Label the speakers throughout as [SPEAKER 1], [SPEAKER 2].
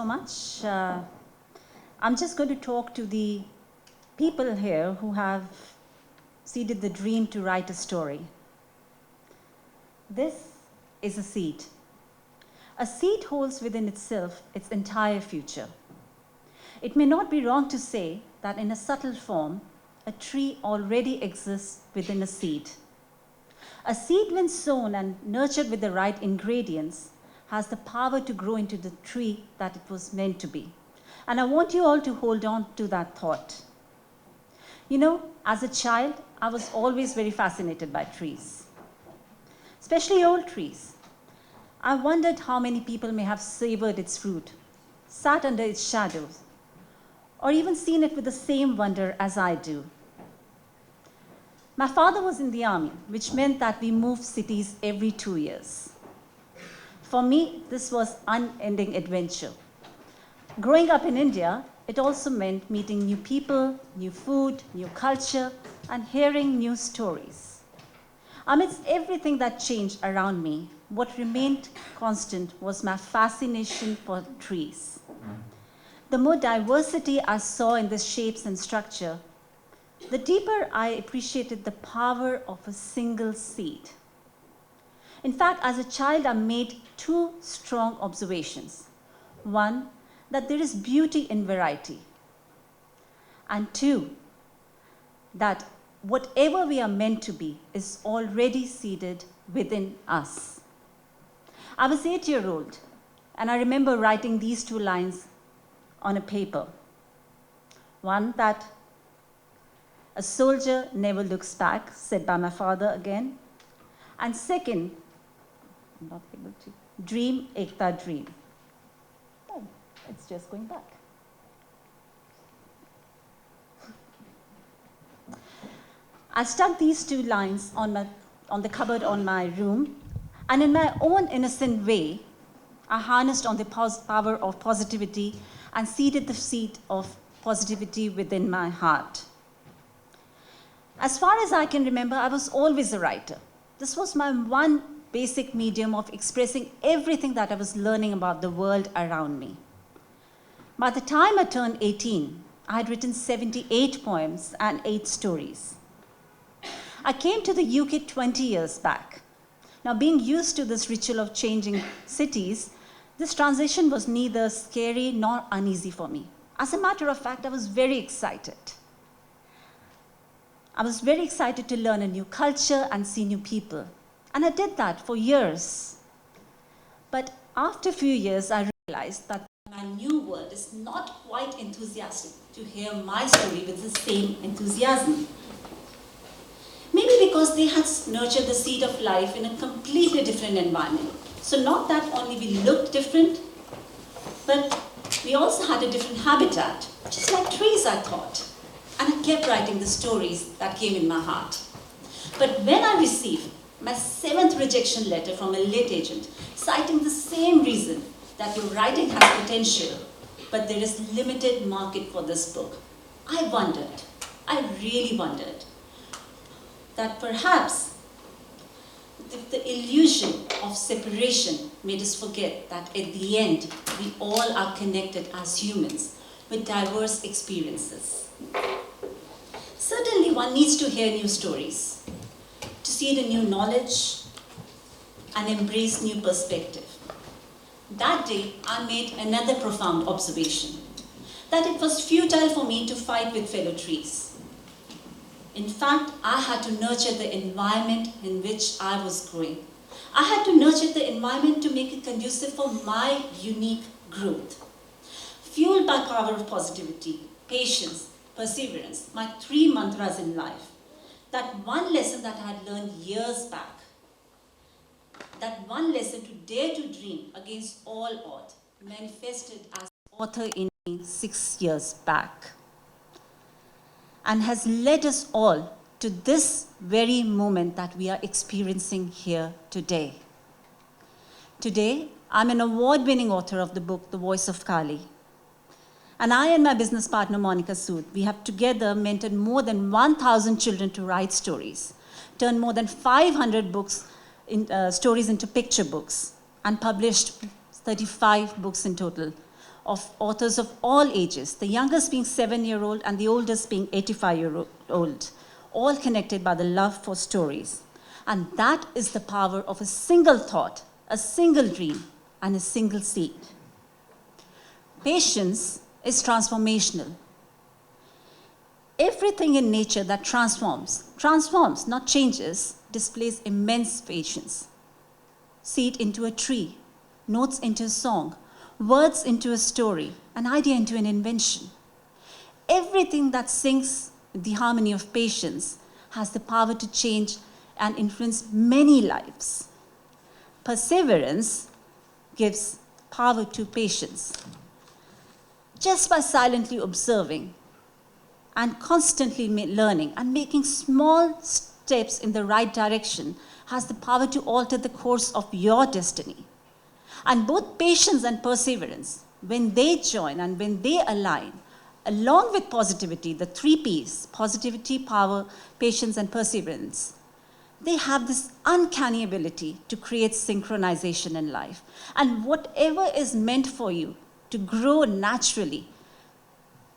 [SPEAKER 1] much. I'm just going to talk to the people here who have seeded the dream to write a story. This is a seed. A seed holds within itself its entire future. It may not be wrong to say that in a subtle form, a tree already exists within a seed. A seed, when sown and nurtured with the right ingredients, has the power to grow into the tree that it was meant to be. And I want you all to hold on to that thought. You know, as a child, I was always very fascinated by trees, especially old trees. I wondered how many people may have savored its fruit, sat under its shadows, or even seen it with the same wonder as I do. My father was in the army, which meant that we moved cities every 2 years. For me, this was unending adventure. Growing up in India, it also meant meeting new people, new food, new culture, and hearing new stories. Amidst everything that changed around me, what remained constant was my fascination for trees. The more diversity I saw in the shapes and structure, the deeper I appreciated the power of a single seed. In fact, as a child, I made two strong observations. One, that there is beauty in variety. And two, that whatever we are meant to be is already seeded within us. I was 8-year-old, and I remember writing these two lines on a paper. One, that a soldier never looks back, said by my father again. And second, I'm not able to, dream, Ekta, dream. Oh, it's just going back. I stuck these two lines on the cupboard on my room, and in my own innocent way, I harnessed on the power of positivity and seeded the seed of positivity within my heart. As far as I can remember, I was always a writer. This was my one basic medium of expressing everything that I was learning about the world around me. By the time I turned 18, I had written 78 poems and 8 stories. I came to the UK 20 years back. Now, being used to this ritual of changing cities, this transition was neither scary nor uneasy for me. As a matter of fact, I was very excited. I was very excited to learn a new culture and see new people. And I did that for years. But after a few years, I realized that my new world is not quite enthusiastic to hear my story with the same enthusiasm. Maybe because they had nurtured the seed of life in a completely different environment. So not that only we looked different, but we also had a different habitat, just like trees, I thought. And I kept writing the stories that came in my heart. But when I received my 7th rejection letter from a lit agent, citing the same reason that your writing has potential, but there is limited market for this book, I really wondered, that perhaps the illusion of separation made us forget that at the end, we all are connected as humans with diverse experiences. Certainly, one needs to hear new stories, to see the new knowledge, and embrace new perspective. That day, I made another profound observation, that it was futile for me to fight with fellow trees. In fact, I had to nurture the environment in which I was growing. I had to nurture the environment to make it conducive for my unique growth. Fueled by power of positivity, patience, perseverance, my 3 mantras in life, that one lesson that I had learned years back, that one lesson to dare to dream against all odds, manifested as author in me 6 years back, and has led us all to this very moment that we are experiencing here today. Today, I'm an award-winning author of the book, The Voice of Kali. And I and my business partner, Monica Sood, we have together mentored more than 1,000 children to write stories, turned more than 500 stories into picture books, and published 35 books in total, of authors of all ages, the youngest being 7-year-old and the oldest being 85-year-old, all connected by the love for stories. And that is the power of a single thought, a single dream, and a single seed. Patience is transformational. Everything in nature that transforms, not changes, displays immense patience. Seed into a tree, notes into a song, words into a story, an idea into an invention. Everything that sings the harmony of patience has the power to change and influence many lives. Perseverance gives power to patience. Just by silently observing and constantly learning and making small steps in the right direction has the power to alter the course of your destiny. And both patience and perseverance, when they join and when they align, along with positivity, the 3 Ps, positivity, power, patience, and perseverance, they have this uncanny ability to create synchronization in life. And whatever is meant for you to grow naturally,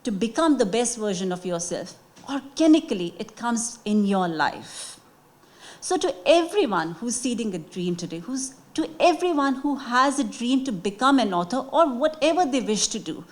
[SPEAKER 1] to become the best version of yourself, organically it comes in your life. So to everyone who's seeding a dream today, to everyone who has a dream to become an author or whatever they wish to do,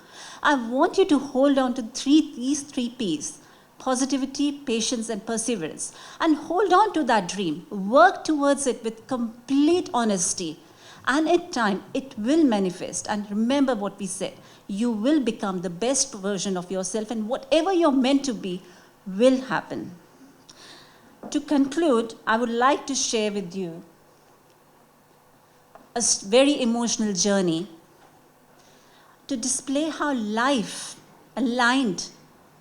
[SPEAKER 1] I want you to hold on to these 3 Ps, positivity, patience, and perseverance, and hold on to that dream. Work towards it with complete honesty, and in time, it will manifest. And remember what we said, you will become the best version of yourself, and whatever you're meant to be will happen. To conclude, I would like to share with you a very emotional journey to display how life aligned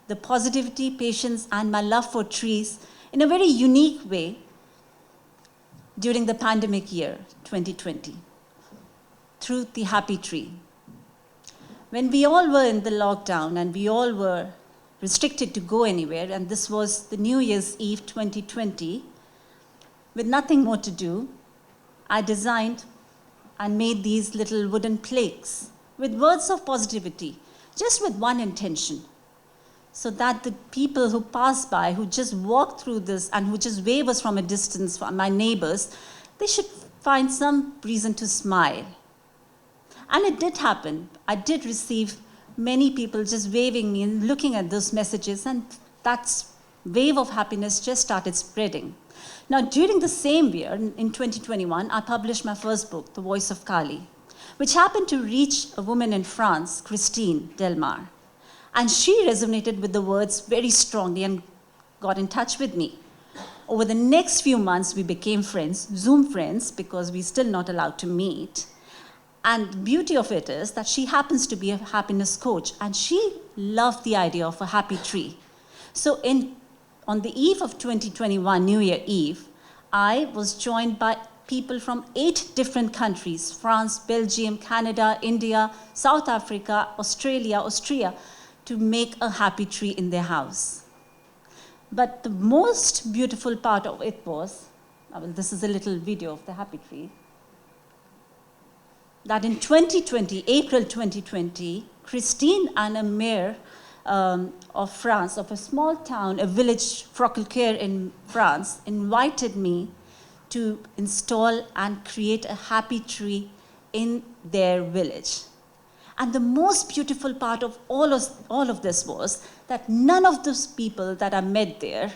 [SPEAKER 1] the positivity, patience, and my love for trees in a very unique way during the pandemic year, 2020, through the happy tree. When we all were in the lockdown and we all were restricted to go anywhere, and this was the New Year's Eve 2020, with nothing more to do, I designed and made these little wooden plaques with words of positivity, just with one intention, so that the people who pass by, who just walk through this and who just wave us from a distance, my neighbors, they should find some reason to smile. And it did happen. I did receive many people just waving me and looking at those messages, and that wave of happiness just started spreading. Now, during the same year, in 2021, I published my first book, The Voice of Kali, which happened to reach a woman in France, Christine Delmar. And she resonated with the words very strongly and got in touch with me. Over the next few months, we became friends, Zoom friends, because we're still not allowed to meet. And the beauty of it is that she happens to be a happiness coach, and she loved the idea of a happy tree. So on the eve of 2021, New Year Eve, I was joined by people from 8 different countries, France, Belgium, Canada, India, South Africa, Australia, Austria, to make a happy tree in their house. But the most beautiful part of it was, this is a little video of the happy tree, that in 2020, April 2020, Christine and a mayor of France, of a small town, a village, Frockelcoeur in France, invited me to install and create a happy tree in their village. And the most beautiful part of all of this was that none of those people that I met there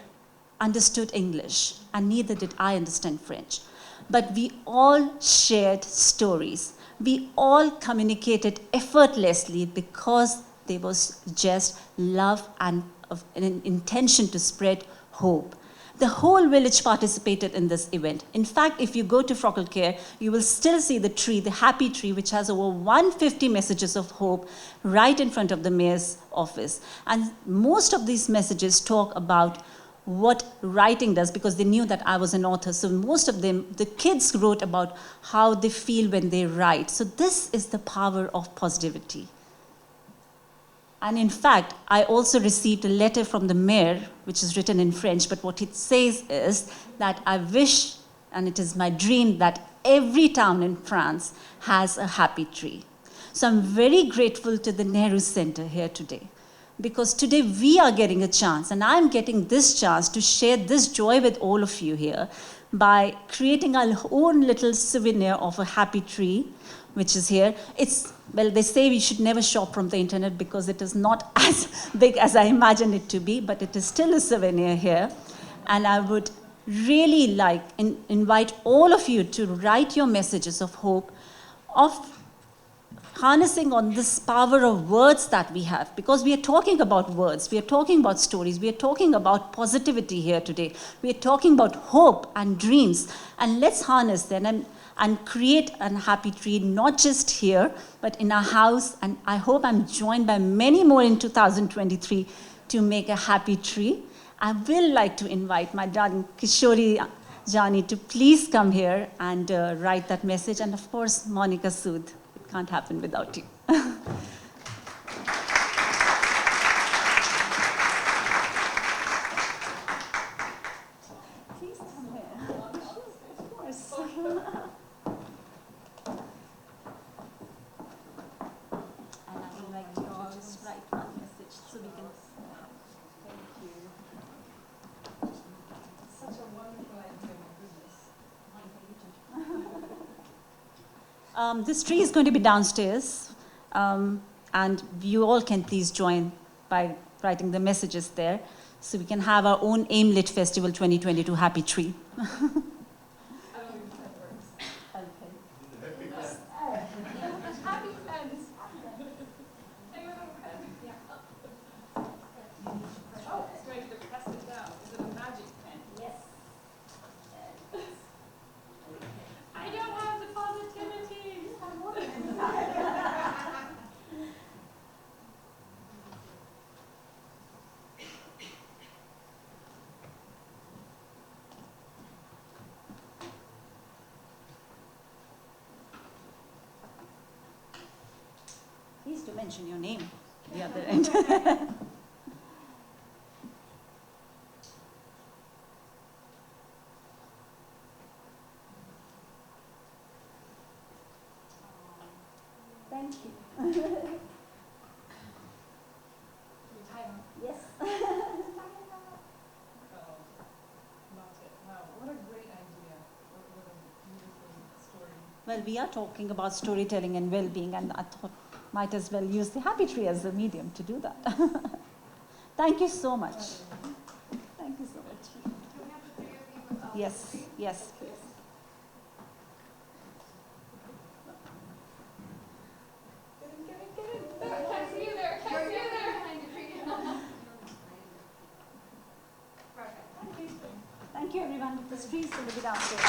[SPEAKER 1] understood English, and neither did I understand French. But we all shared stories. We all communicated effortlessly because there was just love and an intention to spread hope. The whole village participated in this event. In fact, if you go to Frockelcoeur, you will still see the tree, the happy tree, which has over 150 messages of hope right in front of the mayor's office. And most of these messages talk about what writing does, because they knew that I was an author. So most of them, the kids wrote about how they feel when they write. So this is the power of positivity. And in fact, I also received a letter from the mayor, which is written in French, but what it says is that I wish, and it is my dream, that every town in France has a happy tree. So I'm very grateful to the Nehru Center here today, because today we are getting a chance, and I'm getting this chance to share this joy with all of you here by creating our own little souvenir of a happy tree, which is here. Well, they say we should never shop from the internet because it is not as big as I imagined it to be, but it is still a souvenir here. And I would really like invite all of you to write your messages of hope, of harnessing on this power of words that we have, because we are talking about words, we are talking about stories, we are talking about positivity here today, we are talking about hope and dreams, and let's harness them and create a happy tree, not just here, but in our house. And I hope I'm joined by many more in 2023 to make a happy tree. I will like to invite my darling Kishori Jani to please come here and write that message. And of course, Monica Sood. It can't happen without you. Please come here. Of course. And I would like you to just write one message so we can. Thank you.
[SPEAKER 2] Such a wonderful idea, my goodness.
[SPEAKER 1] This tree is going to be downstairs, and you all can please join by writing the messages there, so we can have our own AIM-Lit Festival 2022 Happy Tree.
[SPEAKER 2] I don't think that works. Happy friends. Anyone have a pen? Yeah. Oh, it's going to press it down. Is it a magic pen?
[SPEAKER 1] Yes.
[SPEAKER 2] I don't have the positivity.
[SPEAKER 1] Please do mention your name at the other end. Thank you.
[SPEAKER 2] You time up.
[SPEAKER 1] Yes.
[SPEAKER 2] Oh, not it. Wow, what a great idea. What a beautiful story.
[SPEAKER 1] Well, we are talking about storytelling and well-being, and I thought might as well use the happy tree as a medium to do that. Thank you so much. Thank you so much.
[SPEAKER 2] Do we have the three of you with
[SPEAKER 1] Yes, yes, please.
[SPEAKER 2] Get in. Can't see you there. Can't see you there. Perfect.
[SPEAKER 1] Thank you, everyone. The trees will be downstairs.